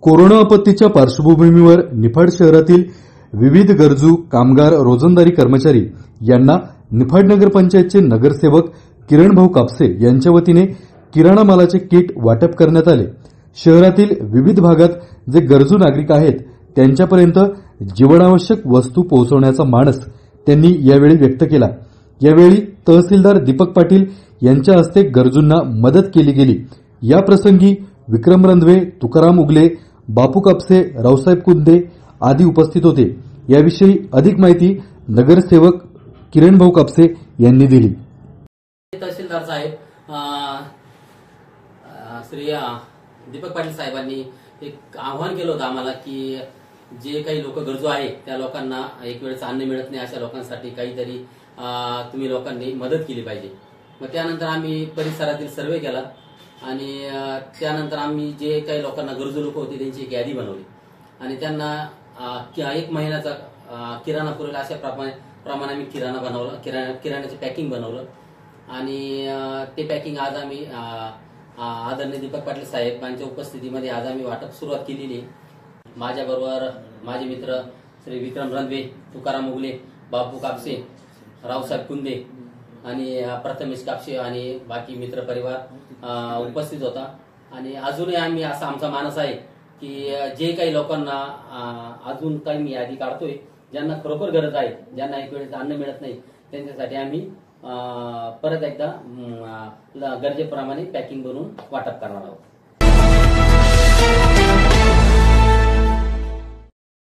Corona आपत्तीच्या पार्श्वभूमीवर निफाड शहरातील विविध गरजू कामगार रोजंदारी कर्मचारी यांना निफाड नगरपंचायतचे नगरसेवक किरणभाऊ कापसे यांच्या वतीने किराणा मालाचे किट वाटप करण्यात आले। शहरातील विविध भागात जे गरजू नागरिक आहेत त्यांच्यापर्यंत जीवनावश्यक वस्तू पोहोचवण्याचा मानस त्यांनी यावेळी व्यक्त केला। यावेळी तहसीलदार दीपक पाटील यांच्या हस्ते गरजूंना मदत केली गेली। या प्रसंगी विक्रम रंधवे, तुकाराम उगले, बापू कापसे, रावसाहेब कुंदे आदी उपस्थित होते। याविषयी अधिक माहिती नगरसेवक किरणभाऊ कापसे यांनी दिली। तहसीलदार साहेब श्री दीपक पाटील साहेबांनी एक आव्हान केलं होतं आम्हाला की जे काही लोक गरजू आहेत त्या लोकांना एक वेळेस अन्न मिळत नाही, अशा लोकांसाठी काहीतरी तुम्ही लोकांनी मदत केली पाहिजे। मग त्यानंतर आम्ही परिसरातील सर्वे केला आणि त्यानंतर आम्ही जे काही लोकांना गरजू लोक होते त्यांची एक यादी बनवली आणि त्यांना एक महिन्याचा किराणा पुरेल अशा प्रमाणे आम्ही किराणा बनवला, किराण्याचे पॅकिंग बनवलं आणि ते पॅकिंग आज आम्ही आदरणीय दीपक पाटील साहेबांच्या उपस्थितीमध्ये आज आम्ही वाटप सुरुवात केलेली आहे। माझ्याबरोबर माझे मित्र श्री विक्रम रंधवे, तुकाराम उगले, बापू कापसे, रावसाहेब कुंदे आणि प्रथमेश कापसे आणि बाकी मित्र परिवार उपस्थित होता। आणि अजूनही आम्ही असा आमचा मानस आहे की जे काही लोकांना अजून काही मी यादी काढतोय ज्यांना खरोखर गरज आहे, ज्यांना एक वेळेस अन्न मिळत नाही, त्यांच्यासाठी आम्ही परत एकदा गरजेप्रमाणे पॅकिंग बनवून वाटप करणार आहोत।